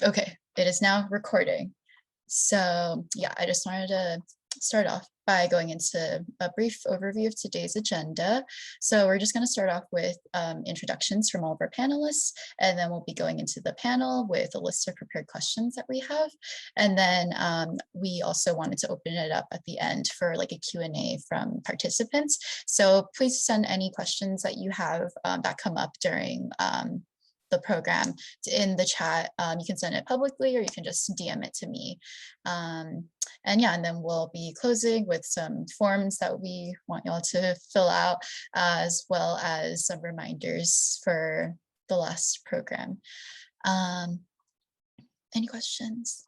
Okay, it is now recording. So yeah, I just wanted to start off by going into a brief overview of today's agenda. So we're just going to start off with introductions from all of our panelists, and then we'll be going into the panel with a list of prepared questions that we have. And then we also wanted to open it up at the end for like a Q&A from participants. So please send any questions that you have that come up during the program in the chat. You can send it publicly or you can just DM it to me. And yeah, and then we'll be closing with some forms that we want y'all to fill out, as well as some reminders for the last program. Any questions?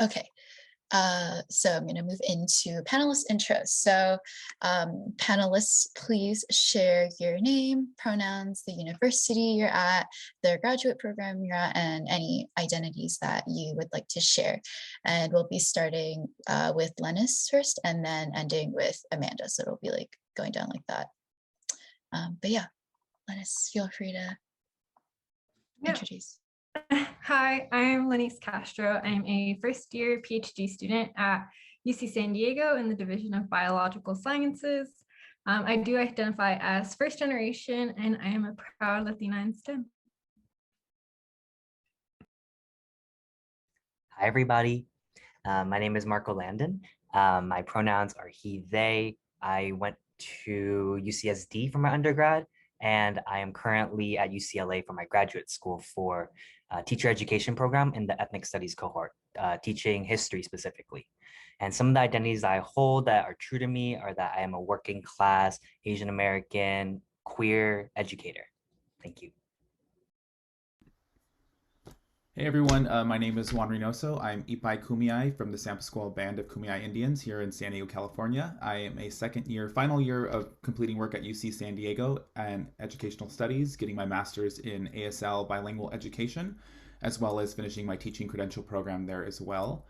Okay. So I'm going to move into panelist intros. So panelists, please share your name, pronouns, the university you're at, the graduate program you're at, and any identities that you would like to share. And we'll be starting with Lennis first and then ending with Amanda. So it'll be like going down like that. But yeah, Lennis, feel free to introduce. Hi, I'm Lenny Castro. I'm a first-year PhD student at UC San Diego in the Division of Biological Sciences. I do identify as first generation, and I am a proud Latina in STEM. Hi, everybody. My name is Marco Landon. My pronouns are he, they. I went to UCSD for my undergrad, and I am currently at UCLA for my graduate school for teacher education program in the ethnic studies cohort, teaching history specifically. And some of the identities that I hold that are true to me are that I am a working class, Asian American, queer educator. Thank you. Hey everyone, my name is Juan Reynoso. I'm Ipai Kumiai from the San Pasqual Band of Kumiai Indians here in San Diego, California. I am a final year of completing work at UC San Diego and educational studies, getting my master's in ASL bilingual education, as well as finishing my teaching credential program there as well.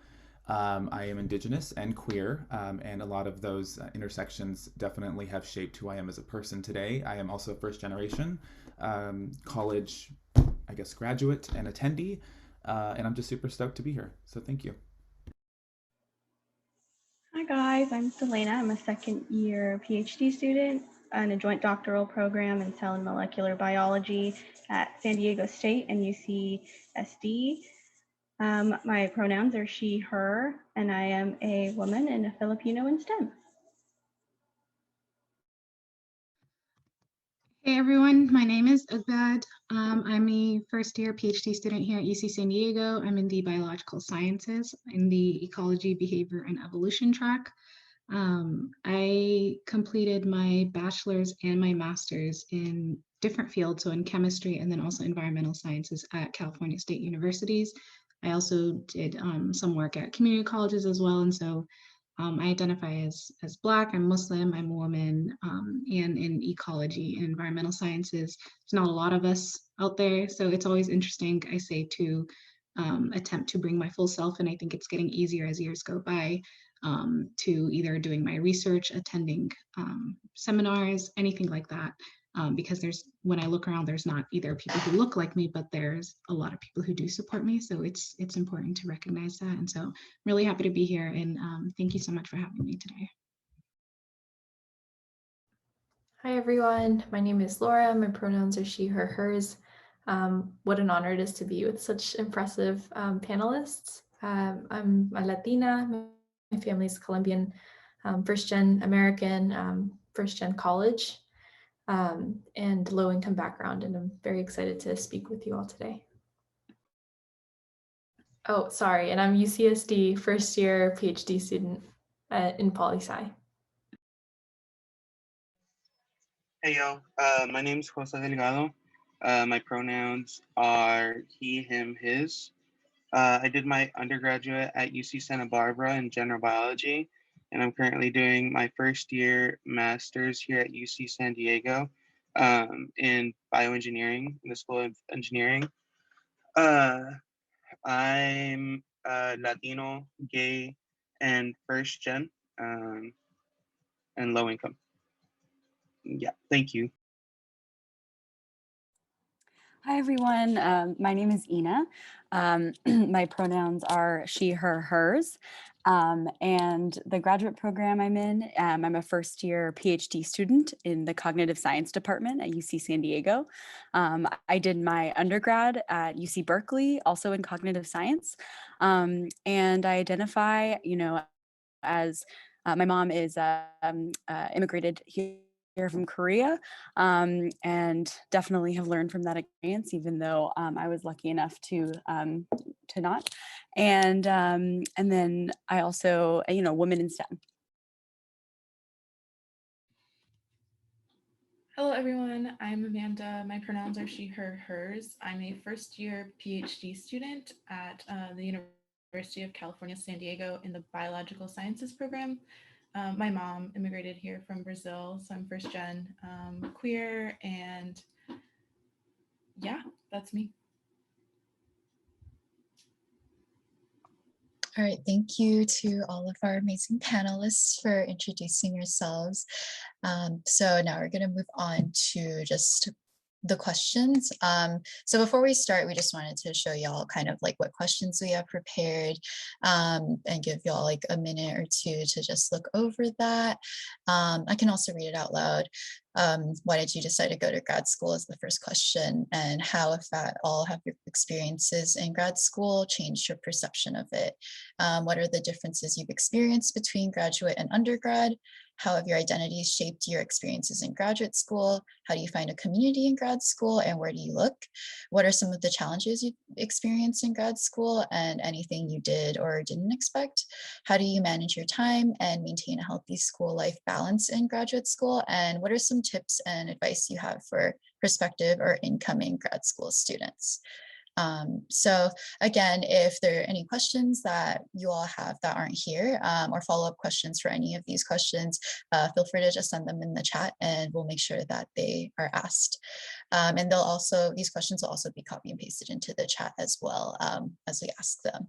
I am Indigenous and queer, and a lot of those intersections definitely have shaped who I am as a person today. I am also first generation college, I guess, graduate and attendee. And I'm just super stoked to be here. So thank you. Hi guys, I'm Selena. I'm a second year PhD student in a joint doctoral program in cell and molecular biology at San Diego State and UCSD. My pronouns are she, her, and I am a woman and a Filipino in STEM. Hey everyone, my name is Ugbad. I'm a first year PhD student here at UC San Diego. I'm in the biological sciences in the ecology, behavior, and evolution track. I completed my bachelor's and my master's in different fields, so in chemistry and then also environmental sciences at California State Universities. I also did some work at community colleges as well, and so I identify as Black, I'm Muslim, I'm a woman, and in ecology and environmental sciences, there's not a lot of us out there. So it's always interesting, I say, to attempt to bring my full self. And I think it's getting easier as years go by to either doing my research, attending seminars, anything like that. Because when I look around, there's not either people who look like me, but there's a lot of people who do support me. So it's important to recognize that. And so I'm really happy to be here. And thank you so much for having me today. Hi, everyone. My name is Laura. My pronouns are she, her, hers. What an honor it is to be with such impressive panelists. I'm a Latina. My family is Colombian, first-gen American, first-gen college. And low-income background, and I'm very excited to speak with you all today. Oh, sorry, and I'm UCSD first-year PhD student in poli-sci. Hey, yo, my name is Jose Delgado. My pronouns are he, him, his. I did my undergraduate at UC Santa Barbara in general biology, and I'm currently doing my first year master's here at UC San Diego in bioengineering, in the School of Engineering. I'm Latino, gay, and first gen, and low income. Yeah, thank you. Hi, everyone. My name is Ina. My pronouns are she, her, hers. And the graduate program I'm in, I'm a first year PhD student in the cognitive science department at UC San Diego. I did my undergrad at UC Berkeley, also in cognitive science. And I identify, as my mom is immigrated here from Korea, and definitely have learned from that experience, even though I was lucky enough to not. And then I also, women in STEM. Hello, everyone. I'm Amanda. My pronouns are she, her, hers. I'm a first year PhD student at the University of California, San Diego in the Biological Sciences program. My mom immigrated here from Brazil, so I'm first gen queer, and yeah, that's me. All right, thank you to all of our amazing panelists for introducing yourselves. So now we're going to move on to just the questions. So before we start, we just wanted to show y'all kind of like what questions we have prepared, and give y'all like a minute or two to just look over that. I can also read it out loud. Why did you decide to go to grad school is the first question, and how, if at all, have your experiences in grad school changed your perception of it? What are the differences you've experienced between graduate and undergrad? How have your identities shaped your experiences in graduate school? How do you find a community in grad school, and where do you look? What are some of the challenges you experienced in grad school, and anything you did or didn't expect? How do you manage your time and maintain a healthy school life balance in graduate school? And what are some tips and advice you have for prospective or incoming grad school students? So again, if there are any questions that you all have that aren't here, or follow-up questions for any of these questions, feel free to just send them in the chat and we'll make sure that they are asked. And these questions will also be copy and pasted into the chat as well, as we ask them.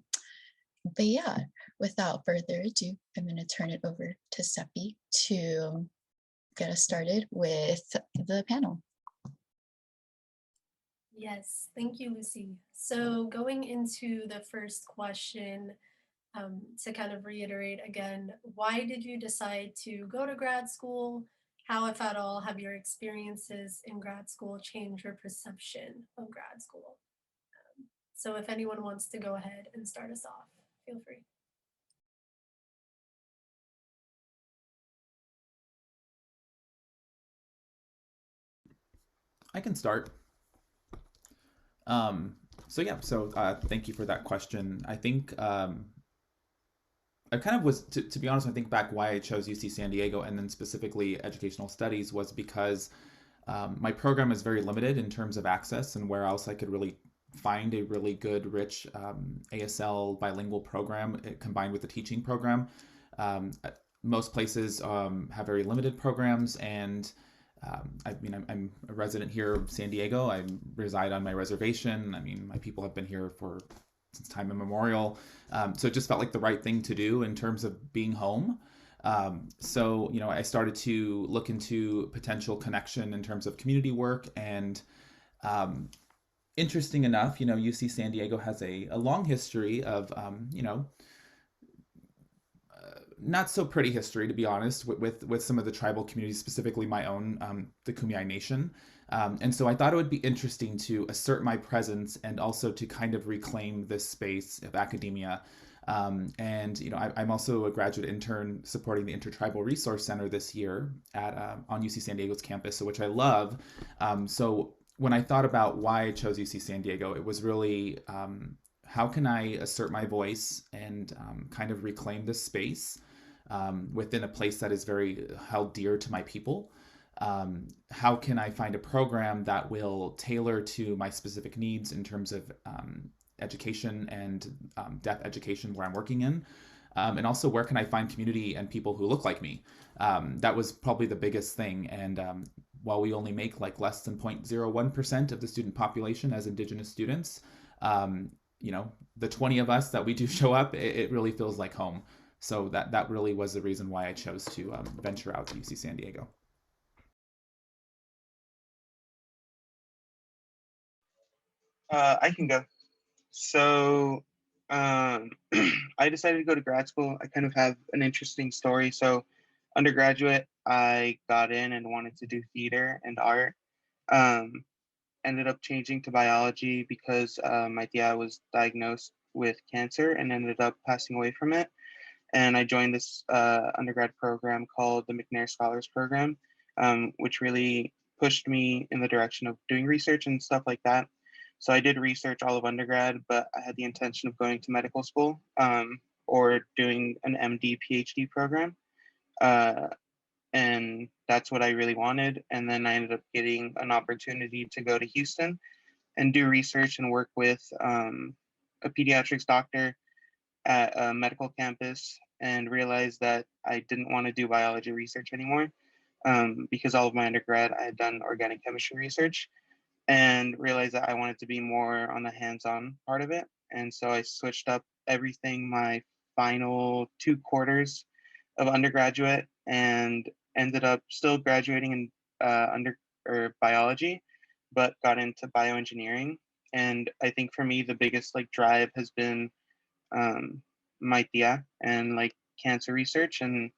But yeah, without further ado, I'm going to turn it over to Seppi to get us started with the panel. Yes, thank you, Lucy. So going into the first question, to kind of reiterate again, why did you decide to go to grad school? How, if at all, have your experiences in grad school changed your perception of grad school? So if anyone wants to go ahead and start us off, feel free. I can start. So thank you for that question. I think I kind of was, to be honest, I think back why I chose UC San Diego and then specifically educational studies was because my program is very limited in terms of access and where else I could really find a really good, rich ASL bilingual program combined with the teaching program. Most places have very limited programs, and I'm a resident here of San Diego. I reside on my reservation. I mean, my people have been here since time immemorial. So it just felt like the right thing to do in terms of being home. So I started to look into potential connection in terms of community work, and interesting enough, UC San Diego has a long history of, not so pretty history, to be honest, with some of the tribal communities, specifically my own, the Kumeyaay Nation. And so I thought it would be interesting to assert my presence and also to kind of reclaim this space of academia. I'm also a graduate intern supporting the Intertribal Resource Center this year on UC San Diego's campus, so which I love. So when I thought about why I chose UC San Diego, it was really how can I assert my voice and kind of reclaim this space within a place that is very held dear to my people. How can I find a program that will tailor to my specific needs in terms of education and deaf education where I'm working in? And also, where can I find community and people who look like me? That was probably the biggest thing. And while we only make like less than 0.01% of the student population as Indigenous students, the 20 of us that we do show up, it really feels like home. So that really was the reason why I chose to venture out to UC San Diego. I can go. So I decided to go to grad school. I kind of have an interesting story. So undergraduate, I got in and wanted to do theater and art. Um, Ended up changing to biology because my tia was diagnosed with cancer and ended up passing away from it. And I joined this undergrad program called the McNair Scholars Program, which really pushed me in the direction of doing research and stuff like that. So I did research all of undergrad, but I had the intention of going to medical school or doing an MD PhD program. Uh, and that's what I really wanted. And then I ended up getting an opportunity to go to Houston and do research and work with a pediatrics doctor at a medical campus and realized that I didn't want to do biology research anymore because all of my undergrad I had done organic chemistry research and realized that I wanted to be more on the hands-on part of it. And so I switched up everything my final 2 quarters of undergraduate and ended up still graduating in under or biology, but got into bioengineering. And I think for me, the biggest like drive has been my tia and like cancer research and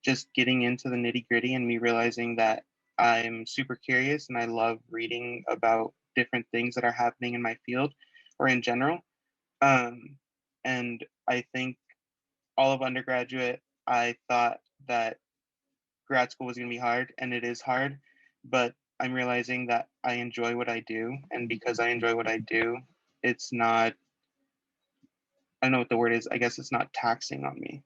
just getting into the nitty gritty and me realizing that I'm super curious and I love reading about different things that are happening in my field or in general. Um, and I think all of undergraduate, I thought that grad school was going to be hard, and it is hard, but I'm realizing that I enjoy what I do. And because I enjoy what I do, it's not, I don't know what the word is. I guess it's not taxing on me.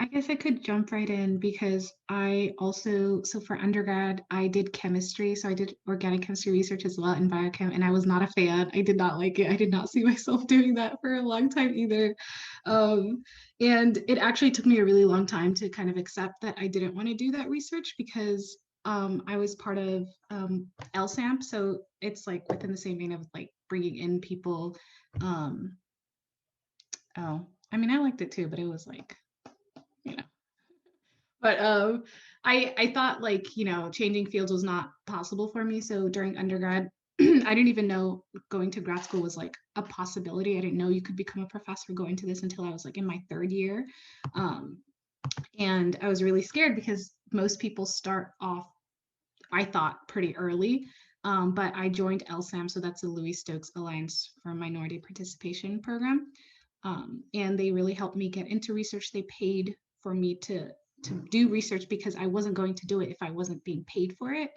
I guess I could jump right in because I also, so for undergrad, I did chemistry. So I did organic chemistry research as well in biochem, and I was not a fan. I did not like it. I did not see myself doing that for a long time either. Um, and it actually took me a really long time to kind of accept that I didn't want to do that research because I was part of LSAMP. So it's like within the same vein of like bringing in people. Um, oh, I mean, I liked it too, but it was like, you know. But I thought like, you know, changing fields was not possible for me. So during undergrad, I didn't even know going to grad school was like a possibility. I didn't know you could become a professor going to this until I was like in my third year. And I was really scared because most people start off, I thought, pretty early. But I joined LSAM, so that's the Louis Stokes Alliance for Minority Participation Program. And they really helped me get into research. They paid for me to do research because I wasn't going to do it if I wasn't being paid for it.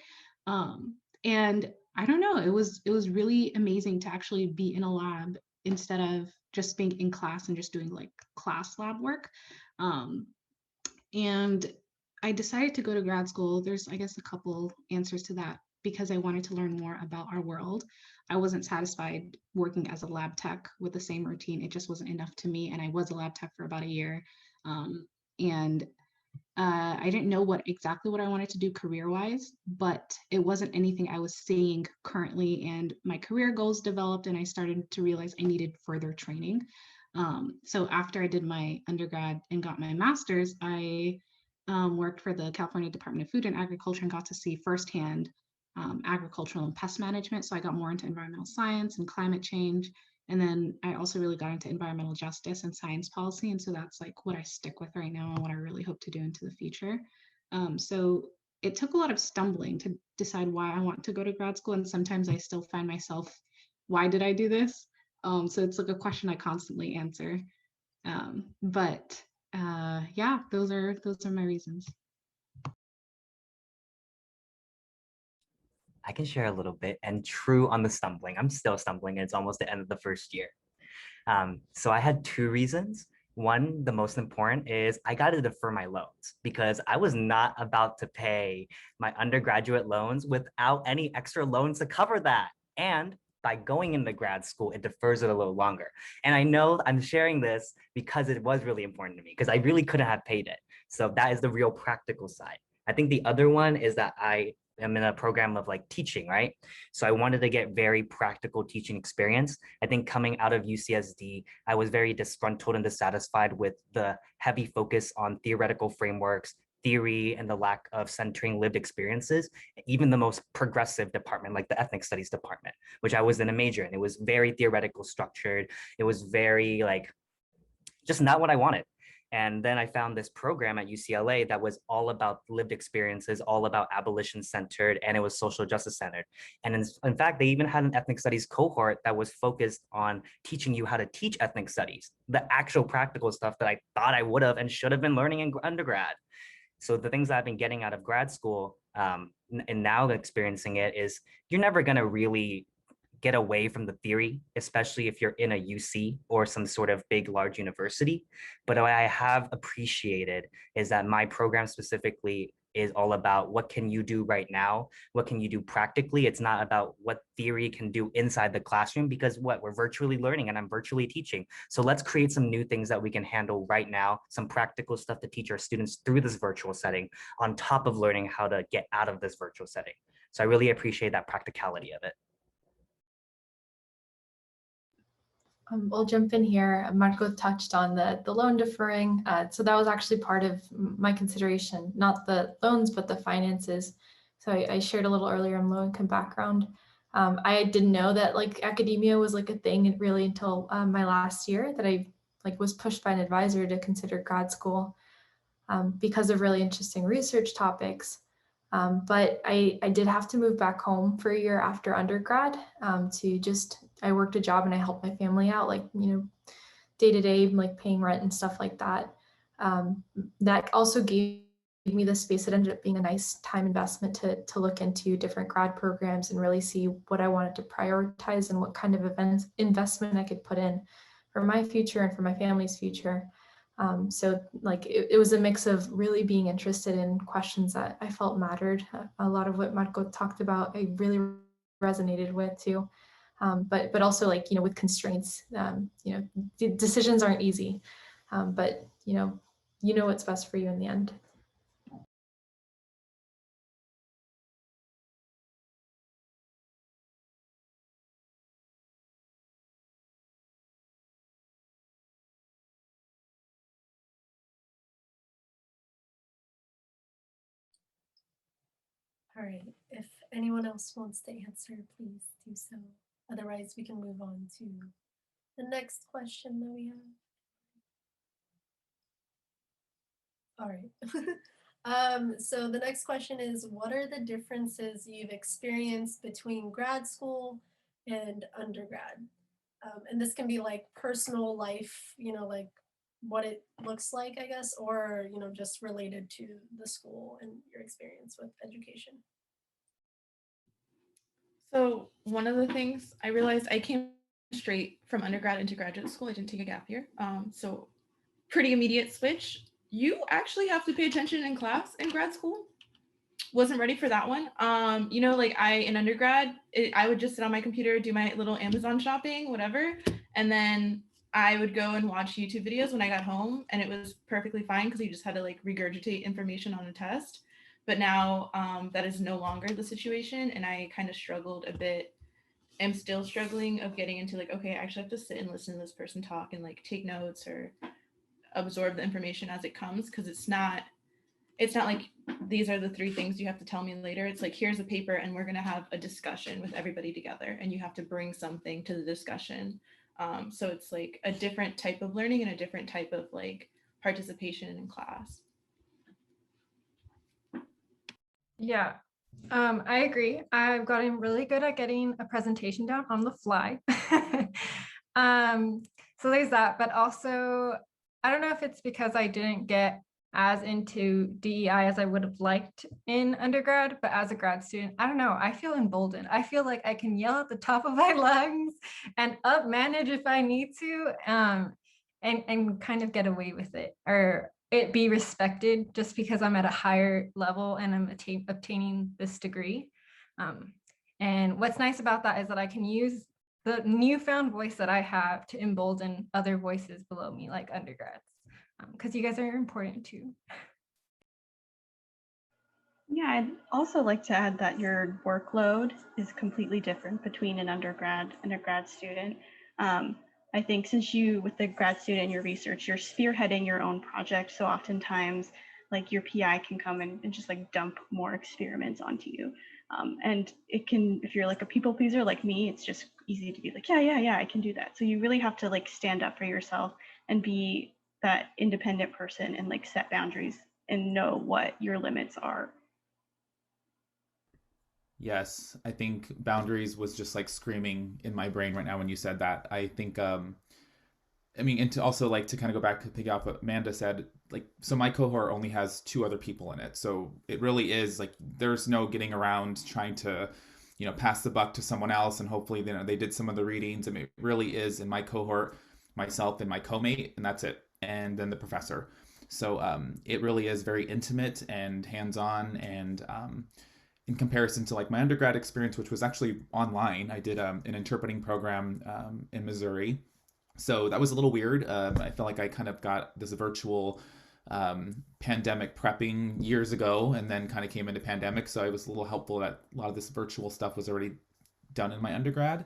And I don't know, it was really amazing to actually be in a lab instead of just being in class and just doing like class lab work. And I decided to go to grad school. There's, I guess, a couple answers to that because I wanted to learn more about our world. I wasn't satisfied working as a lab tech with the same routine. It just wasn't enough to me. And I was a lab tech for about a year. And I didn't know exactly what I wanted to do career-wise, but it wasn't anything I was seeing currently. And my career goals developed, and I started to realize I needed further training. So after I did my undergrad and got my master's, I worked for the California Department of Food and Agriculture and got to see firsthand agricultural and pest management. So I got more into environmental science and climate change. And then I also really got into environmental justice and science policy. And so that's like what I stick with right now and what I really hope to do into the future. So it took a lot of stumbling to decide why I want to go to grad school. And sometimes I still find myself, why did I do this? So it's like a question I constantly answer. But yeah, those are my reasons. I can share a little bit, and true on the stumbling. I'm still stumbling, and it's almost the end of the first year. So I had two reasons. One, the most important, is I got to defer my loans because I was not about to pay my undergraduate loans without any extra loans to cover that. And by going into grad school, it defers it a little longer. And I know I'm sharing this because it was really important to me because I really couldn't have paid it. So that is the real practical side. I think the other one is that I I'm in a program of like teaching, right? So I wanted to get very practical teaching experience. I think coming out of UCSD, I was very disgruntled and dissatisfied with the heavy focus on theoretical frameworks, theory, and the lack of centering lived experiences. Even the most progressive department, like the ethnic studies department, which I was in a major in, it was very theoretical structured. It was very like just not what I wanted. And then I found this program at UCLA that was all about lived experiences, all about abolition centered, and it was social justice centered. And in fact, they even had an ethnic studies cohort that was focused on teaching you how to teach ethnic studies, the actual practical stuff that I thought I would have and should have been learning in undergrad. So the things I've been getting out of grad school and now experiencing it is you're never going to really get away from the theory, especially if you're in a UC or some sort of big, large university. But what I have appreciated is that my program specifically is all about what can you do right now? What can you do practically? It's not about what theory can do inside the classroom because we're virtually learning and I'm virtually teaching. So let's create some new things that we can handle right now, some practical stuff to teach our students through this virtual setting on top of learning how to get out of this virtual setting. So I really appreciate that practicality of it. I'll jump in here. Marco touched on the loan deferring. So that was actually part of my consideration, not the loans, but the finances. So I shared a little earlier in low income background. I didn't know that like academia was like a thing really until my last year that I like was pushed by an advisor to consider grad school because of really interesting research topics. But I did have to move back home for a year after undergrad I worked a job and I helped my family out, like, day to day, like paying rent and stuff like that. That also gave me the space. It ended up being a nice time investment to look into different grad programs and really see what I wanted to prioritize and what kind of investment I could put in for my future and for my family's future. So like it was a mix of really being interested in questions that I felt mattered. A lot of what Marco talked about, I really resonated with too. But also like, with constraints, decisions aren't easy, but what's best for you in the end. All right, if anyone else wants to answer, please do so. Otherwise, we can move on to the next question that we have. All right. So the next question is, what are the differences you've experienced between grad school and undergrad? And this can be like personal life, like what it looks like, I guess, or, just related to the school and your experience with education. So one of the things I realized, I came straight from undergrad into graduate school. I didn't take a gap year. So pretty immediate switch. You actually have to pay attention in class in grad school. Wasn't ready for that one. Like in undergrad, I would just sit on my computer, do my little Amazon shopping, whatever. And then I would go and watch YouTube videos when I got home, and it was perfectly fine because you just had to like regurgitate information on a test. But now that is no longer the situation, and I kind of struggled a bit. I'm still struggling of getting into like, okay, I actually have to sit and listen to this person talk and like take notes or absorb the information as it comes, because it's not like these are the 3 things you have to tell me later. It's like, here's a paper and we're going to have a discussion with everybody together, and you have to bring something to the discussion. So it's like a different type of learning and a different type of like participation in class. Yeah, I agree. I've gotten really good at getting a presentation down on the fly. So there's that, but also, I don't know if it's because I didn't get as into DEI as I would have liked in undergrad, but as a grad student, I don't know, I feel emboldened. I feel like I can yell at the top of my lungs and up manage if I need to, and kind of get away with it, or it be respected just because I'm at a higher level and I'm obtaining this degree. And what's nice about that is that I can use the newfound voice that I have to embolden other voices below me, like undergrads, because you guys are important too. Yeah, I'd also like to add that your workload is completely different between an undergrad and a grad student. Um, I think since you, with the grad student in your research, you're spearheading your own project. So oftentimes, like your PI can come and just like dump more experiments onto you. And it can, if you're like a people pleaser like me, it's just easy to be like, yeah, I can do that. So you really have to like stand up for yourself and be that independent person and like set boundaries and know what your limits are. Yes, I think boundaries was just like screaming in my brain right now when you said that. I think I mean, and to also like to kind of go back to pick up what Amanda said, like, so my cohort only has two other people in it. So it really is like there's no getting around trying to, pass the buck to someone else and hopefully, they did some of the readings. I mean, it really is in my cohort, myself and my co-mate, and that's it. And then the professor. So it really is very intimate and hands-on and in comparison to like my undergrad experience, which was actually online. I did an interpreting program in Missouri, so that was a little weird. I feel like I kind of got this virtual pandemic prepping years ago and then kind of came into pandemic. So it was a little helpful that a lot of this virtual stuff was already done in my undergrad.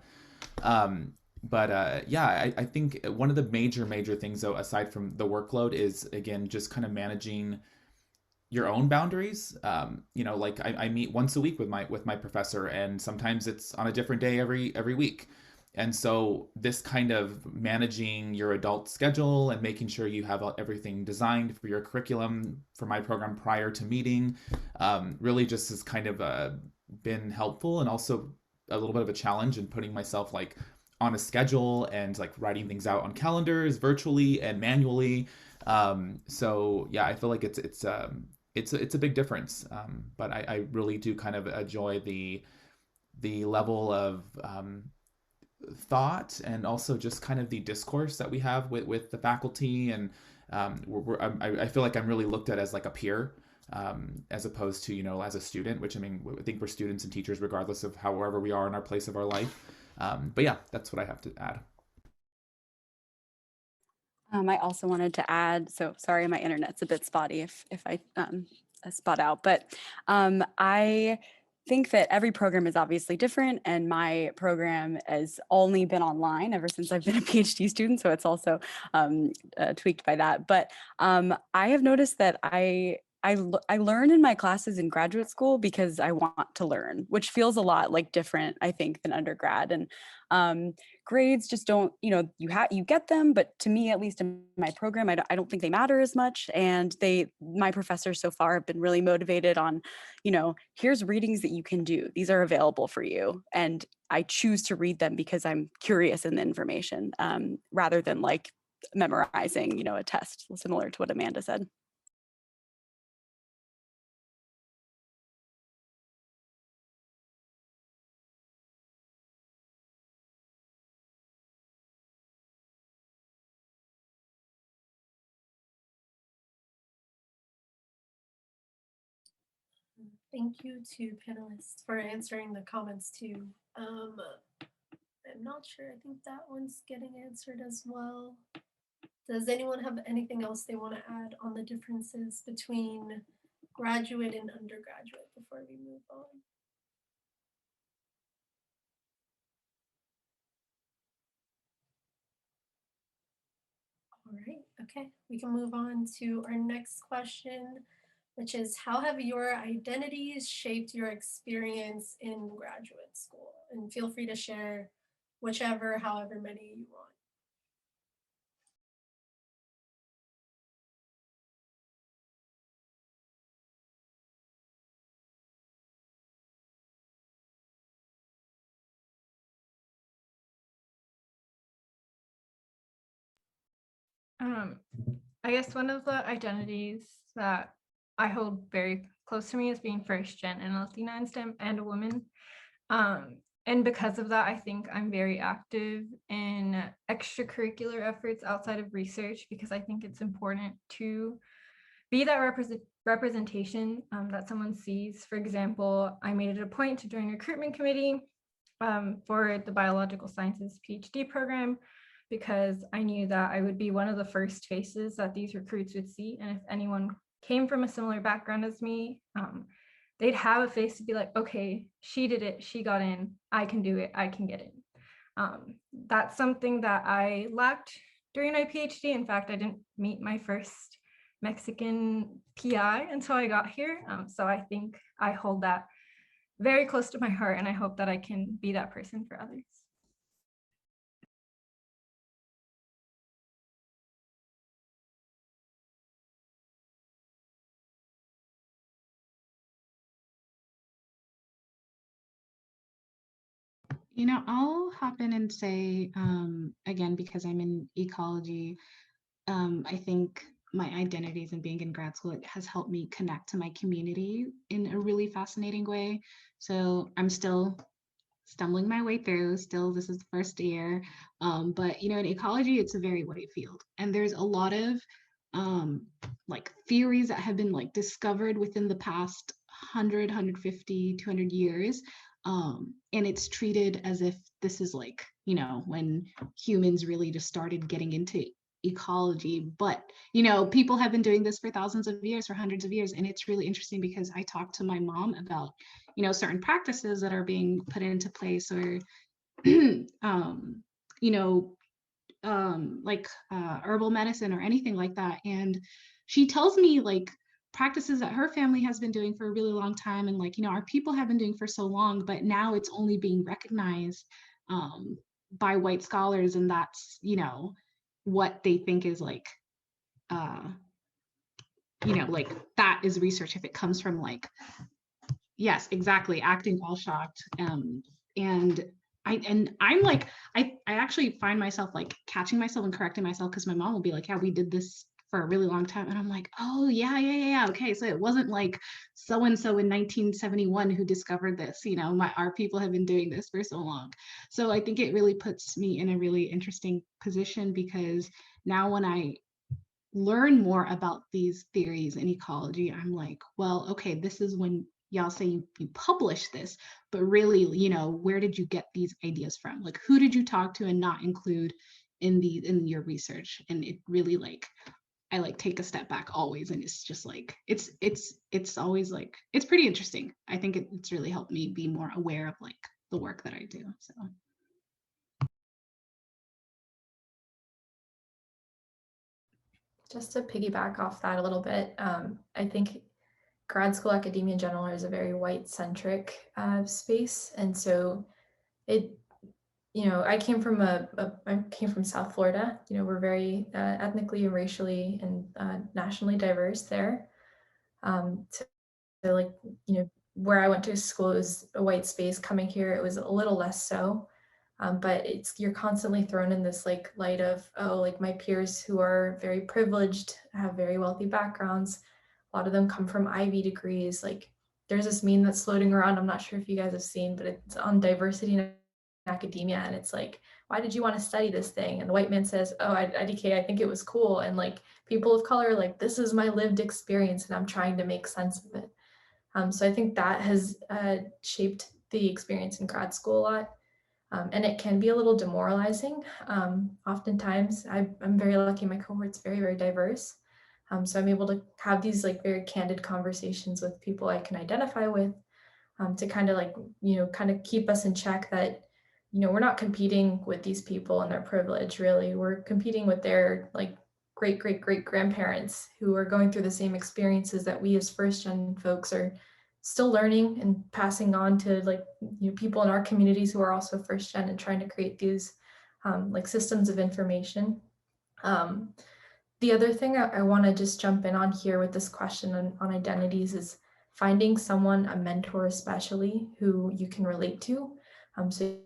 But yeah, I think one of the major things, though, aside from the workload, is again just kind of managing your own boundaries. Like I meet once a week with my professor, and sometimes it's on a different day every week. And so this kind of managing your adult schedule and making sure you have everything designed for your curriculum for my program prior to meeting really just has kind of been helpful, and also a little bit of a challenge in putting myself like on a schedule and like writing things out on calendars virtually and manually. So yeah, I feel like it's a big difference. But I really do kind of enjoy the level of thought and also just kind of the discourse that we have with the faculty. And I feel like I'm really looked at as like a peer, as opposed to, as a student, which I mean, I think we're students and teachers regardless of however we are in our place of our life. But yeah, that's what I have to add. I also wanted to add, so sorry, my internet's a bit spotty if I spot out, but I think that every program is obviously different, and my program has only been online ever since I've been a PhD student, so it's also tweaked by that. But I have noticed that I learn in my classes in graduate school because I want to learn, which feels a lot like different, I think, than undergrad. And grades just don't, you get them, but to me, at least in my program, I don't think they matter as much. And my professors so far have been really motivated on, here's readings that you can do. These are available for you. And I choose to read them because I'm curious in the information, rather than like memorizing, a test, similar to what Amanda said. Thank you to panelists for answering the comments too. I'm not sure. I think that one's getting answered as well. Does anyone have anything else they want to add on the differences between graduate and undergraduate before we move on? All right, okay, we can move on to our next question, which is how have your identities shaped your experience in graduate school? And feel free to share whichever, however many you want. I guess one of the identities that I hold very close to me is being first gen and Latina in STEM and a woman. And because of that, I think I'm very active in extracurricular efforts outside of research, because I think it's important to be that representation that someone sees. For example, I made it a point to join recruitment committee for the biological sciences PhD program, because I knew that I would be one of the first faces that these recruits would see. And if anyone came from a similar background as me, they'd have a face to be like, okay, she did it, she got in, I can do it, I can get in. That's something that I lacked during my PhD. In fact, I didn't meet my first Mexican PI until I got here. So I think I hold that very close to my heart, and I hope that I can be that person for others. You know, I'll hop in and say, again, because I'm in ecology, I think my identities and being in grad school, it has helped me connect to my community in a really fascinating way. So I'm still stumbling my way through, still, this is the first year. But, you know, in ecology, it's a very white field. And there's a lot of like theories that have been like discovered within the past 100, 150, 200 years. And it's treated as if this is like, you know, when humans really just started getting into ecology. But, you know, people have been doing this for thousands of years, for hundreds of years. And it's really interesting because I talked to my mom about, you know, certain practices that are being put into place, or, you know, like herbal medicine or anything like that. And she tells me like practices that her family has been doing for a really long time, and like, you know, our people have been doing for so long, but now it's only being recognized by white scholars, and that's, you know, what they think is like you know, like that is research if it comes from like, yes, exactly, acting all shocked. And I'm like, I actually find myself like catching myself and correcting myself, because my mom will be like, yeah, we did this for a really long time. And I'm like, oh yeah. Okay. So it wasn't like so-and-so in 1971 who discovered this, you know, our people have been doing this for so long. So I think it really puts me in a really interesting position, because now when I learn more about these theories in ecology, I'm like, well, okay, this is when y'all say you publish this, but really, you know, where did you get these ideas from? Like, who did you talk to and not include in your research? And it really like, I like take a step back always, and it's just like it's always like, it's pretty interesting. I think it's really helped me be more aware of like the work that I do. So Just to piggyback off that a little bit, I think grad school academia in general is a very white-centric space, and so it, you know, I came from South Florida. You know, we're very ethnically and racially and nationally diverse there. So like, you know, where I went to school, it was a white space. Coming here, it was a little less so. But you're constantly thrown in this like light of, oh, like my peers who are very privileged, have very wealthy backgrounds. A lot of them come from Ivy degrees. Like there's this meme that's floating around. I'm not sure if you guys have seen, but it's on diversity in academia. And it's like, why did you want to study this thing? And the white man says, oh, IDK, I think it was cool. And like people of color, like this is my lived experience and I'm trying to make sense of it. So I think that has shaped the experience in grad school a lot. And it can be a little demoralizing. Oftentimes, I'm very lucky. My cohort's very, very diverse. So I'm able to have these like very candid conversations with people I can identify with, to kind of like, you know, kind of keep us in check that, you know, we're not competing with these people and their privilege, really. We're competing with their like great, great, great grandparents who are going through the same experiences that we as first gen folks are still learning and passing on to, like, you know, people in our communities who are also first gen, and trying to create these like systems of information. The other thing I want to just jump in on here with this question on identities is finding someone, a mentor especially, who you can relate to, so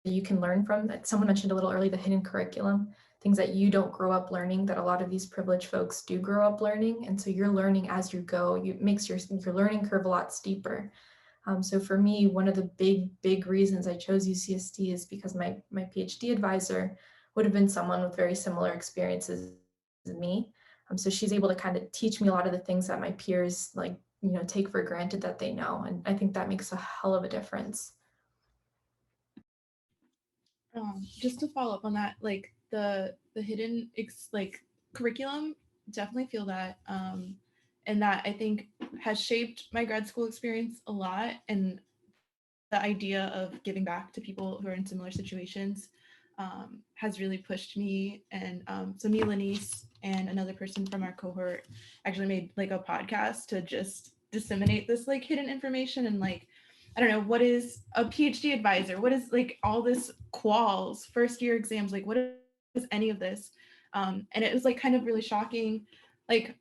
you can learn from. Someone mentioned a little early the hidden curriculum, things that you don't grow up learning that a lot of these privileged folks do grow up learning, and so you're learning as you go. It makes your learning curve a lot steeper. So for me, one of the big reasons I chose UCSD is because my PhD advisor would have been someone with very similar experiences as me. So she's able to kind of teach me a lot of the things that my peers, like, you know, take for granted that they know. And I think that makes a hell of a difference. Just to follow up on that, like the hidden like curriculum, definitely feel that. and that I think has shaped my grad school experience a lot. And the idea of giving back to people who are in similar situations has really pushed me. And so me, Lanice, and another person from our cohort actually made like a podcast to just disseminate this like hidden information and like, I don't know, what is a PhD advisor? What is like all this quals, first year exams? Like, what is any of this? And it was like kind of really shocking. Like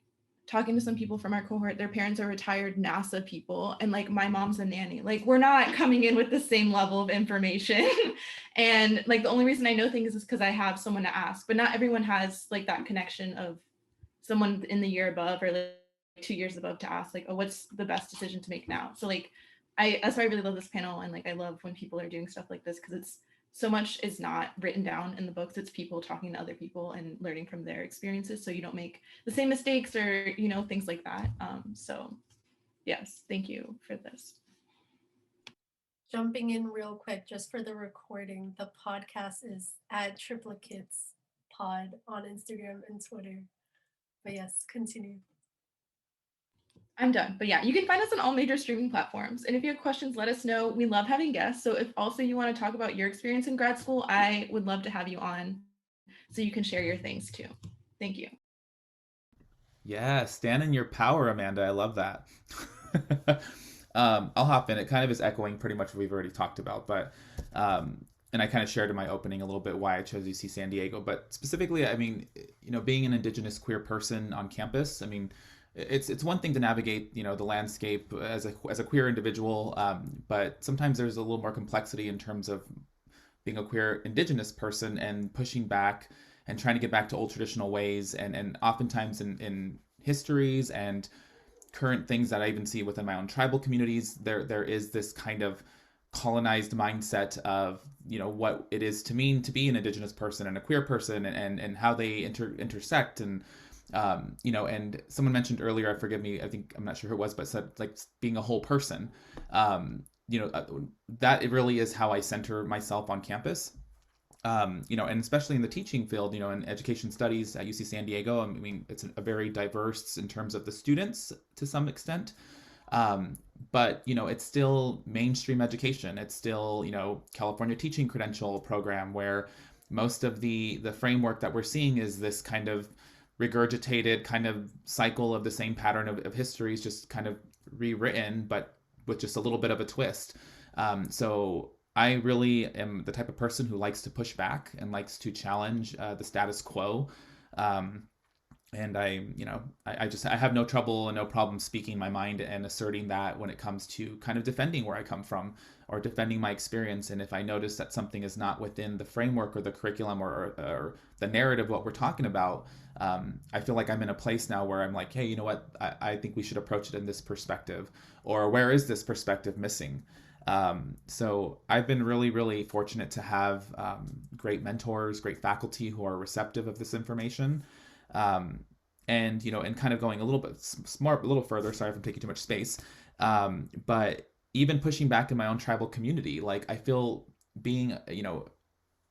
talking to some people from our cohort, their parents are retired NASA people, and like my mom's a nanny. Like we're not coming in with the same level of information. And like the only reason I know things is because I have someone to ask, but not everyone has like that connection of someone in the year above or like 2 years above to ask like, oh, what's the best decision to make now? So like that's why I really love this panel, and like I love when people are doing stuff like this, because it's so much is not written down in the books. It's people talking to other people and learning from their experiences, so you don't make the same mistakes or things like that. So yes, thank you for this. Jumping in real quick, just for the recording, the podcast is at Triplicates Pod on Instagram and Twitter. But yes, continue. I'm done. But yeah, you can find us on all major streaming platforms. And if you have questions, let us know. We love having guests. So if also you want to talk about your experience in grad school, I would love to have you on so you can share your things too. Thank you. Yeah, stand in your power, Amanda. I love that. I'll hop in. It kind of is echoing pretty much what we've already talked about, but and I kind of shared in my opening a little bit why I chose UC San Diego. But specifically, I mean, being an Indigenous queer person on campus, I mean, it's one thing to navigate, the landscape as a queer individual, but sometimes there's a little more complexity in terms of being a queer Indigenous person and pushing back and trying to get back to old traditional ways, and oftentimes in histories and current things that I even see within my own tribal communities, there is this kind of colonized mindset of what it is to mean to be an Indigenous person and a queer person, and how they intersect. And and someone mentioned earlier, forgive me, I'm not sure who it was, but said like being a whole person. That it really is how I center myself on campus. And especially in the teaching field, in education studies at UC San Diego, I mean, it's a very diverse in terms of the students to some extent. But it's still mainstream education. It's still, California Teaching Credential Program, where most of the framework that we're seeing is this kind of regurgitated kind of cycle of the same pattern of history, is just kind of rewritten, but with just a little bit of a twist. So I really am the type of person who likes to push back and likes to challenge the status quo. And I have no trouble and no problem speaking my mind and asserting that when it comes to kind of defending where I come from or defending my experience. And if I notice that something is not within the framework or the curriculum or the narrative, what we're talking about, I feel like I'm in a place now where I'm like, hey, you know what? I think we should approach it in this perspective, or where is this perspective missing? So I've been really, really fortunate to have great mentors, great faculty who are receptive of this information. And kind of going a little further, sorry if I'm taking too much space, but even pushing back in my own tribal community, like I feel being,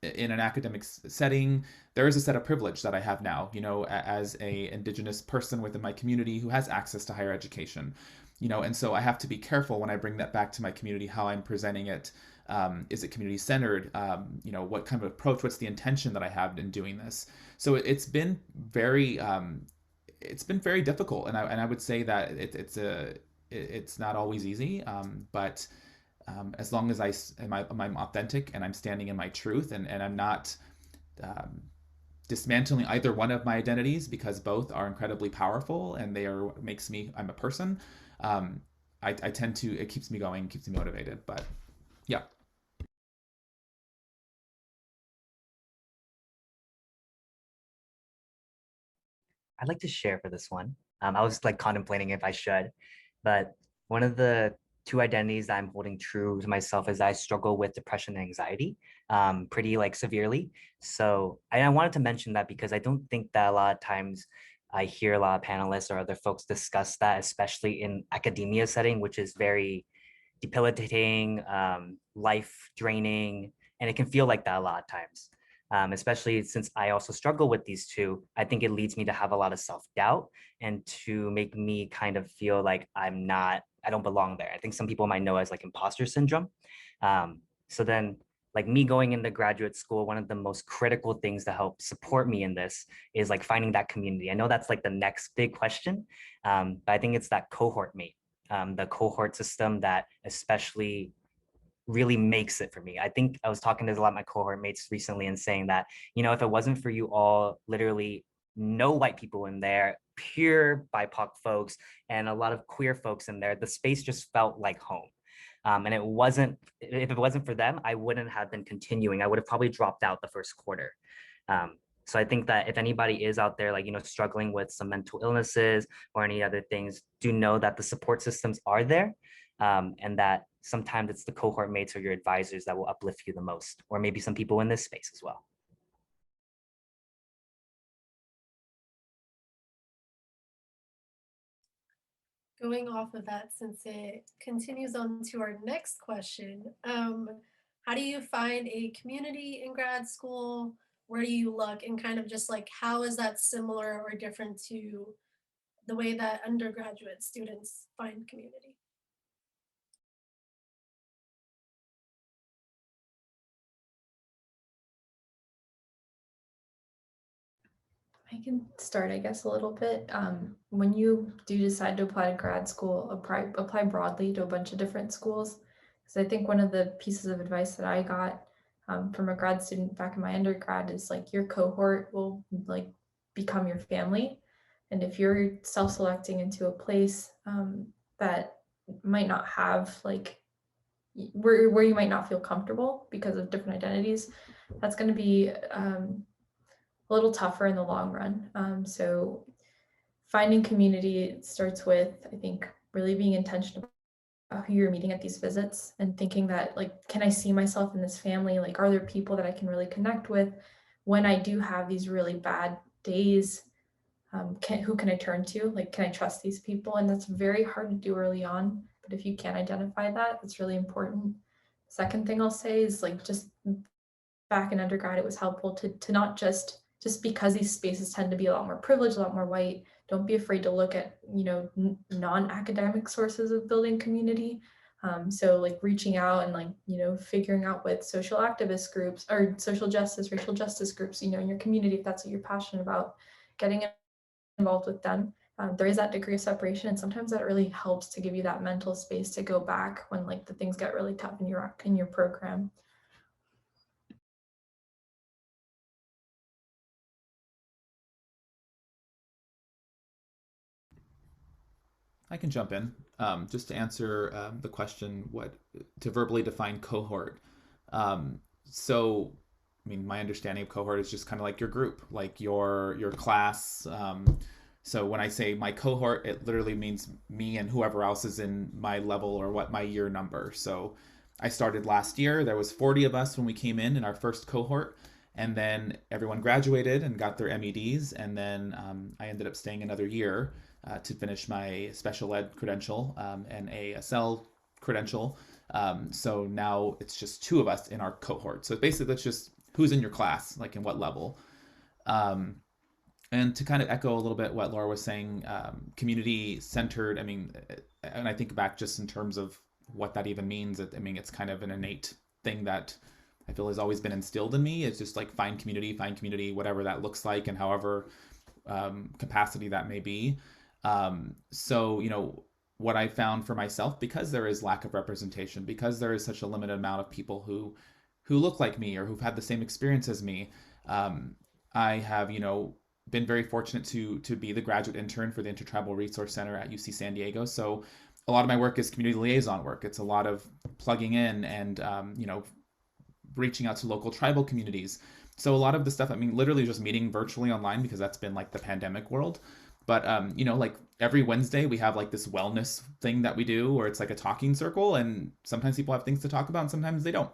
in an academic setting, there is a set of privilege that I have now, as a Indigenous person within my community who has access to higher education, and so I have to be careful when I bring that back to my community, how I'm presenting it. Is it community centered? What kind of approach, what's the intention that I have in doing this? So it's been very difficult, and I would say that it's not always easy, but as long as I'm authentic and I'm standing in my truth, and I'm not dismantling either one of my identities, because both are incredibly powerful and they are what makes me, I'm a person. I tend to, it keeps me going, keeps me motivated. But yeah. I'd like to share for this one. I was like contemplating if I should, but one of the two identities that I'm holding true to myself is I struggle with depression and anxiety pretty like severely. So I wanted to mention that because I don't think that a lot of times I hear a lot of panelists or other folks discuss that, especially in academia setting, which is very debilitating, life draining, and it can feel like that a lot of times. especially since I also struggle with these two. I think it leads me to have a lot of self-doubt and to make me kind of feel like I don't belong there. I think some people might know as like imposter syndrome. So then like me going into graduate school, one of the most critical things to help support me in this is like finding that community. I know that's like the next big question, but I think it's that cohort mate, the cohort system that especially really makes it for me. I think I was talking to a lot of my cohort mates recently and saying that, if it wasn't for you all, literally no white people in there, pure BIPOC folks, and a lot of queer folks in there, the space just felt like home. And if it wasn't for them, I wouldn't have been continuing. I would have probably dropped out the first quarter. So I think that if anybody is out there, like, struggling with some mental illnesses or any other things, do know that the support systems are there, and that sometimes it's the cohort mates or your advisors that will uplift you the most, or maybe some people in this space as well. Going off of that, since it continues on to our next question, how do you find a community in grad school? Where do you look? And kind of just like, how is that similar or different to the way that undergraduate students find community? I can start, I guess, a little bit. When you do decide to apply to grad school, apply broadly to a bunch of different schools. Because I think one of the pieces of advice that I got from a grad student back in my undergrad is like your cohort will like become your family. And if you're self-selecting into a place that might not have like where you might not feel comfortable because of different identities, that's going to be a little tougher in the long run. So finding community starts with, I think, really being intentional about who you're meeting at these visits and thinking that, like, can I see myself in this family? Like, are there people that I can really connect with when I do have these really bad days? Who can I turn to? Like, can I trust these people? And that's very hard to do early on. But if you can identify that, it's really important. Second thing I'll say is like just back in undergrad, it was helpful to not just because these spaces tend to be a lot more privileged, a lot more white, don't be afraid to look at, non-academic sources of building community. So like reaching out and like, figuring out with social activist groups or social justice, racial justice groups, in your community, if that's what you're passionate about, getting involved with them. There is that degree of separation, and sometimes that really helps to give you that mental space to go back when like the things get really tough in your program. I can jump in just to answer the question, to verbally define cohort. So, I mean, my understanding of cohort is just kind of like your group, like your class. So when I say my cohort, it literally means me and whoever else is in my level or what my year number. So I started last year. There was 40 of us when we came in our first cohort. And then everyone graduated and got their MEDs. And then I ended up staying another year to finish my special ed credential and a ASL credential. So now it's just 2 of us in our cohort. So basically that's just who's in your class, like in what level. And to kind of echo a little bit what Laura was saying, community centered, I mean, and I think back just in terms of what that even means, I mean, it's kind of an innate thing that I feel has always been instilled in me. It's just like find community, whatever that looks like and however capacity that may be. So, what I found for myself, because there is lack of representation, because there is such a limited amount of people who look like me or who've had the same experience as me, I have, been very fortunate to be the graduate intern for the Intertribal Resource Center at UC San Diego. So a lot of my work is community liaison work. It's a lot of plugging in and, reaching out to local tribal communities. So a lot of the stuff, I mean, literally just meeting virtually online because that's been like the pandemic world. But, like every Wednesday we have like this wellness thing that we do where it's like a talking circle and sometimes people have things to talk about and sometimes they don't.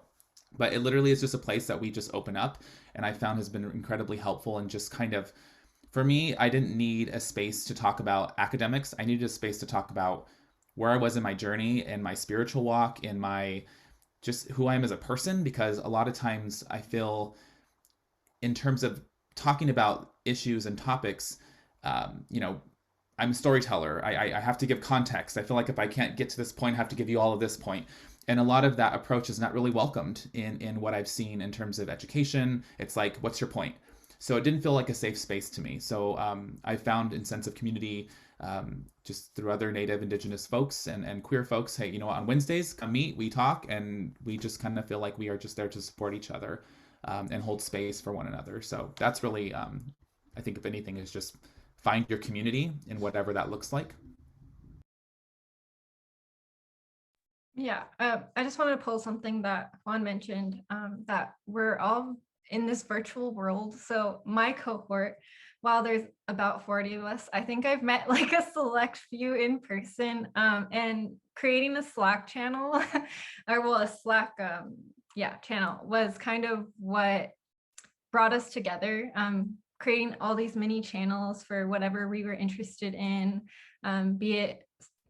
But it literally is just a place that we just open up and I found has been incredibly helpful and just kind of, for me, I didn't need a space to talk about academics. I needed a space to talk about where I was in my journey and my spiritual walk and my just who I am as a person, because a lot of times I feel in terms of talking about issues and topics, I'm a storyteller. I have to give context. I feel like if I can't get to this point, I have to give you all of this point. And a lot of that approach is not really welcomed in what I've seen in terms of education. It's like, what's your point? So it didn't feel like a safe space to me. So I found in sense of community just through other Native, Indigenous folks and queer folks. Hey, you know what? On Wednesdays, come meet, we talk, and we just kind of feel like we are just there to support each other and hold space for one another. So that's really, I think, if anything, is just find your community in whatever that looks like. Yeah, I just wanted to pull something that Juan mentioned, that we're all in this virtual world. So my cohort, while there's about 40 of us, I think I've met like a select few in person, and creating a Slack channel or well, a Slack channel was kind of what brought us together, creating all these mini channels for whatever we were interested in, be it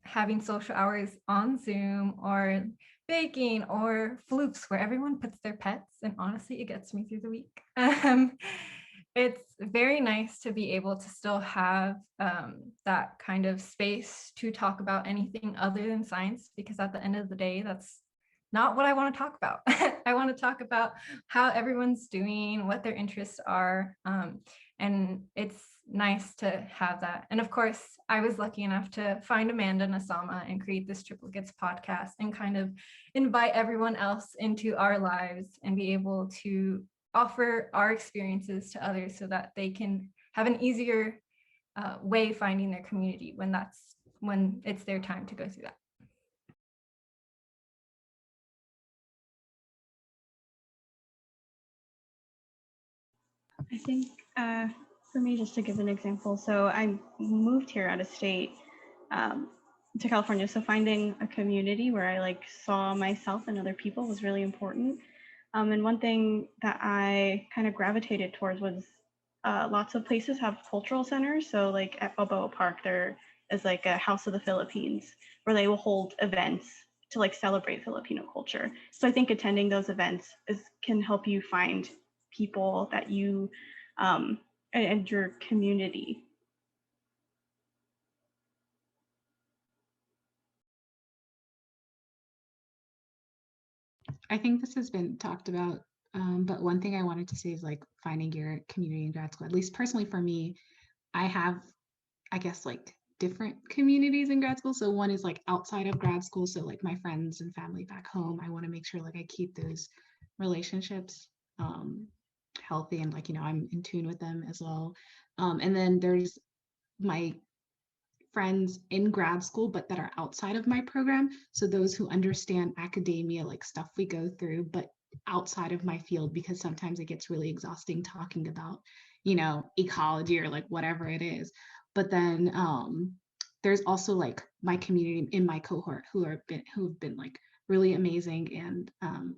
having social hours on Zoom or baking or floops where everyone puts their pets. And honestly, it gets me through the week. It's very nice to be able to still have that kind of space to talk about anything other than science, because at the end of the day, that's not what I want to talk about. I want to talk about how everyone's doing, what their interests are. And it's nice to have that. And of course, I was lucky enough to find Amanda Nasama and create this Triplicates podcast and kind of invite everyone else into our lives and be able to offer our experiences to others so that they can have an easier way finding their community when it's their time to go through that. I think for me, just to give an example, so I moved here out of state to California. So finding a community where I saw myself and other people was really important. And one thing that I kind of gravitated towards was lots of places have cultural centers. So like at Balboa Park, there is like a House of the Philippines where they will hold events to celebrate Filipino culture. So I think attending those events can help you find people that you and your community. I think this has been talked about, but one thing I wanted to say is finding your community in grad school. At least personally for me, I have, I guess, different communities in grad school. So one is outside of grad school. So my friends and family back home, I want to make sure I keep those relationships healthy and I'm in tune with them as well. And then there's my friends in grad school, but that are outside of my program. So those who understand academia, stuff we go through, but outside of my field, because sometimes it gets really exhausting talking about, ecology or whatever it is. But then there's also my community in my cohort who've been really amazing. And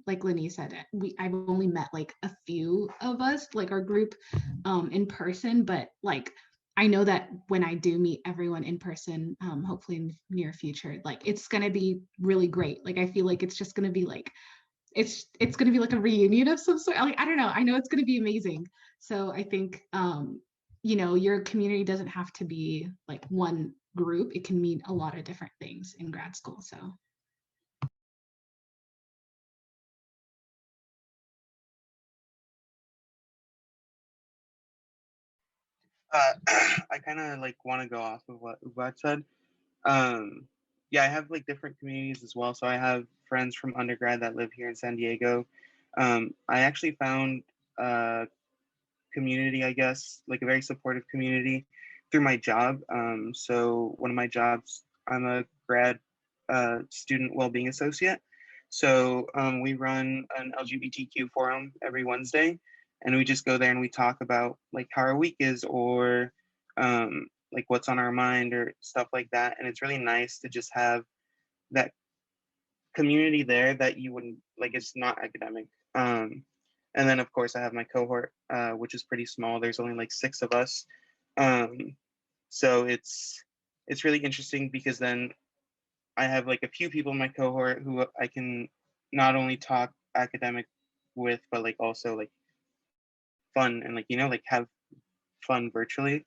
like Lenny said, I've only met a few of us, our group in person, but I know that when I do meet everyone in person, hopefully in the near future, it's gonna be really great. I feel like it's just gonna be it's gonna be a reunion of some sort. I don't know. I know it's gonna be amazing. So I think your community doesn't have to be one group. It can mean a lot of different things in grad school. So. I kind of want to go off of what Ubad said. Yeah, I have different communities as well. So I have friends from undergrad that live here in San Diego. I actually found a community, I guess, a very supportive community through my job. So one of my jobs, I'm a grad student well-being associate. So we run an LGBTQ forum every Wednesday, and we just go there and we talk about how our week is, or what's on our mind or stuff like that. And it's really nice to just have that community there that you wouldn't it's not academic. And then of course I have my cohort, which is pretty small. There's only 6 of us. So it's really interesting because then I have a few people in my cohort who I can not only talk academic with, but also fun and like, you know, like have fun virtually.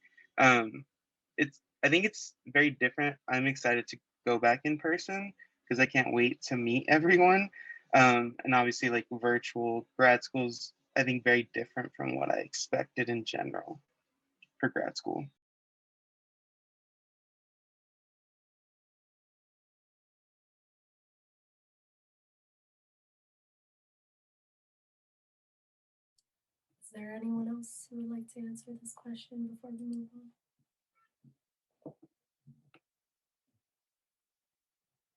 I think it's very different. I'm excited to go back in person because I can't wait to meet everyone. And obviously, like virtual grad schools, I think very different from what I expected in general for grad school. Is there anyone else who would like to answer this question before we move on?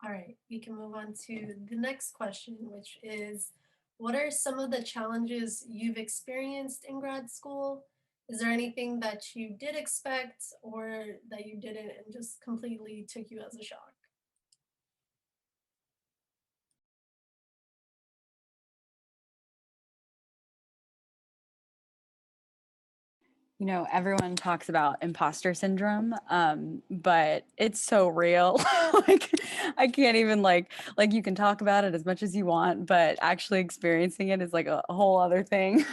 All right, we can move on to the next question, which is, what are some of the challenges you've experienced in grad school? Is there anything that you did expect or that you didn't and just completely took you as a shock? You know, everyone talks about imposter syndrome, but it's so real. Like, I can't even like you can talk about it as much as you want, but actually experiencing it is like a whole other thing.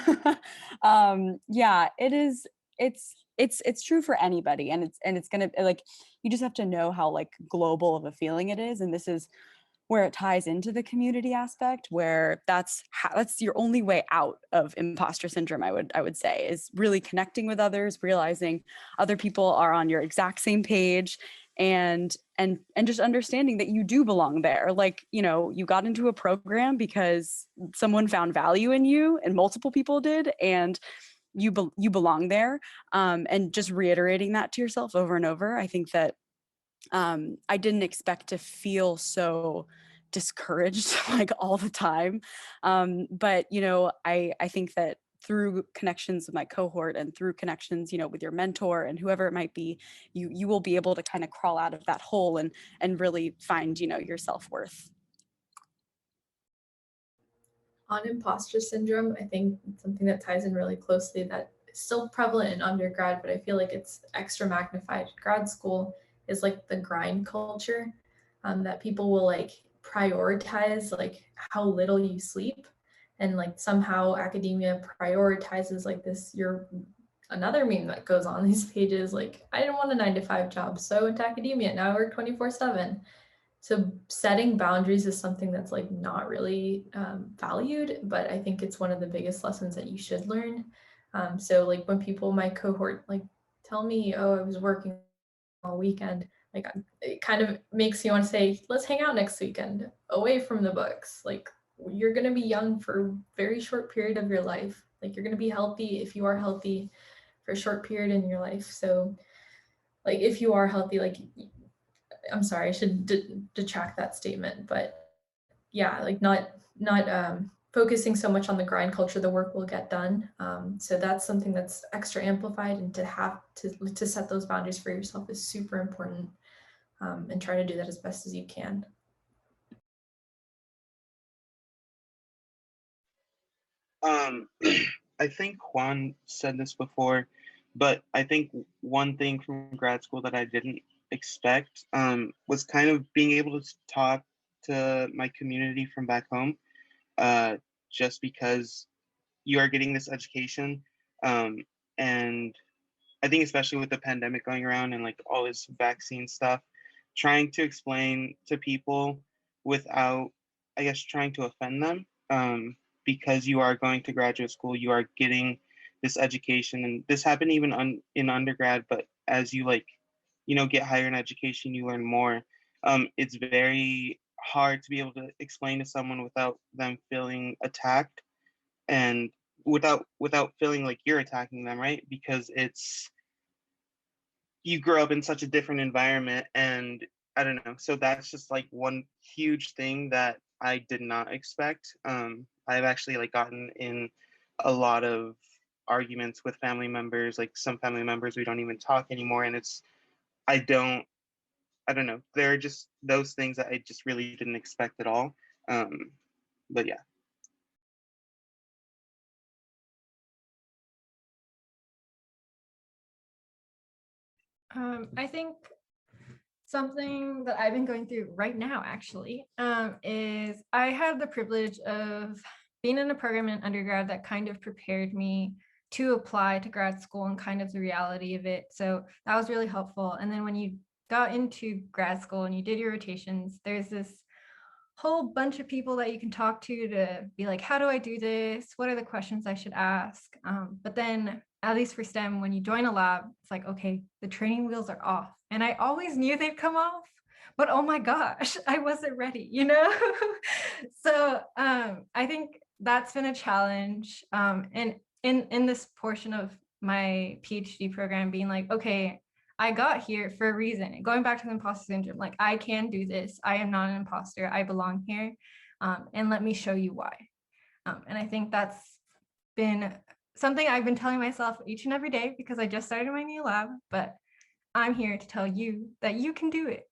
Yeah, it is. It's true for anybody, and it's gonna like you just have to know how like global of a feeling it is, and this is where it ties into the community aspect, where that's your only way out of imposter syndrome. I would say is really connecting with others, realizing other people are on your exact same page, and just understanding that you do belong there. Like, you know, you got into a program because someone found value in you and multiple people did, and you belong there. And just reiterating that to yourself over and over. I think that I didn't expect to feel so discouraged like all the time. But, you know, I think that through connections with my cohort and through connections, you know, with your mentor and whoever it might be, you will be able to kind of crawl out of that hole and really find, you know, your self-worth. On imposter syndrome, I think something that ties in really closely that is still prevalent in undergrad, but I feel like it's extra magnified in grad school is like the grind culture, that people will like prioritize like how little you sleep, and like somehow academia prioritizes like this. You're another meme that goes on these pages like, I didn't want a 9 to 5 job, so I went to academia, now I work 24/7. So setting boundaries is something that's like not really valued, but I think it's one of the biggest lessons that you should learn. So like when people in my cohort like tell me, oh, I was working all weekend, like it kind of makes you want to say, let's hang out next weekend away from the books. Like, you're going to be young for a very short period of your life. Like, you're going to be healthy if you are healthy for a short period in your life. So like if you are healthy, like, I'm sorry, I should detract that statement, but yeah, like not focusing so much on the grind culture, the work will get done. So that's something that's extra amplified, and to have to set those boundaries for yourself is super important, and try to do that as best as you can. I think Juan said this before, but I think one thing from grad school that I didn't expect was kind of being able to talk to my community from back home, uh, just because you are getting this education. And I think especially with the pandemic going around and like all this vaccine stuff, trying to explain to people without, I guess, trying to offend them, because you are going to graduate school, you are getting this education, and this happened even in undergrad. But as you like, you know, get higher in education, you learn more. It's very hard to be able to explain to someone without them feeling attacked and without feeling like you're attacking them, right? Because it's you grow up in such a different environment, and I don't know. So that's just like one huge thing that I did not expect. I've actually like gotten in a lot of arguments with family members, like some family members we don't even talk anymore, and it's I don't I don't know. There are just those things that I just really didn't expect at all. But yeah. I think something that I've been going through right now, actually, is I had the privilege of being in a program in undergrad that kind of prepared me to apply to grad school and kind of the reality of it. So that was really helpful. And then when you got into grad school and you did your rotations, there's this whole bunch of people that you can talk to be like, how do I do this? What are the questions I should ask? But then, at least for STEM, when you join a lab, it's like, okay, the training wheels are off. And I always knew they'd come off, but oh my gosh, I wasn't ready, you know? So I think that's been a challenge. And in this portion of my PhD program, being like, okay, I got here for a reason. Going back to the imposter syndrome, like I can do this. I am not an imposter. I belong here. And let me show you why. And I think that's been something I've been telling myself each and every day because I just started my new lab, but I'm here to tell you that you can do it.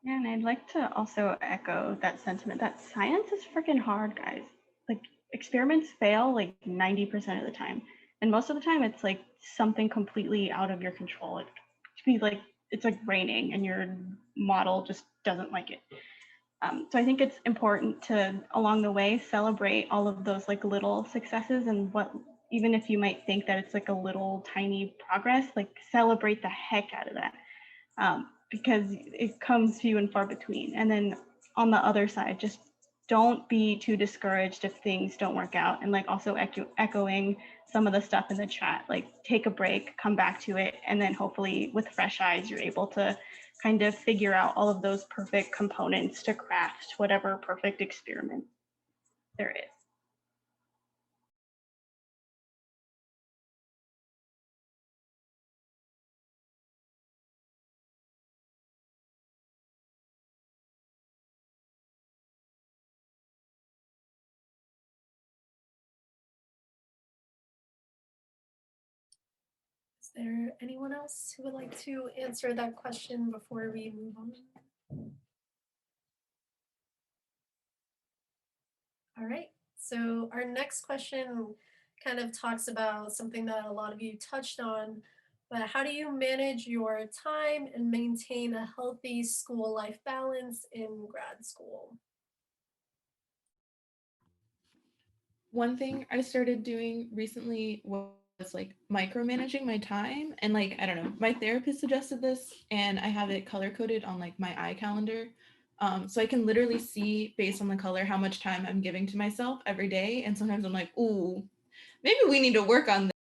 Yeah, and I'd like to also echo that sentiment that science is freaking hard, guys. Like experiments fail like 90% of the time. And most of the time it's like something completely out of your control. It could be like it's like raining and your model just doesn't like it. So I think it's important to along the way celebrate all of those like little successes and what even if you might think that it's like a little tiny progress, like celebrate the heck out of that. Because it comes few and far between. And then on the other side, just don't be too discouraged if things don't work out. And like also echoing some of the stuff in the chat, like take a break, come back to it, and then hopefully with fresh eyes, you're able to kind of figure out all of those perfect components to craft whatever perfect experiment there is. Is there anyone else who would like to answer that question before we move on? All right, so our next question kind of talks about something that a lot of you touched on, but how do you manage your time and maintain a healthy school life balance in grad school? One thing I started doing recently was like micromanaging my time, and like I don't know, my therapist suggested this and I have it color coded on like my iCalendar. So I can literally see based on the color how much time I'm giving to myself every day, and sometimes I'm like, ooh, maybe we need to work on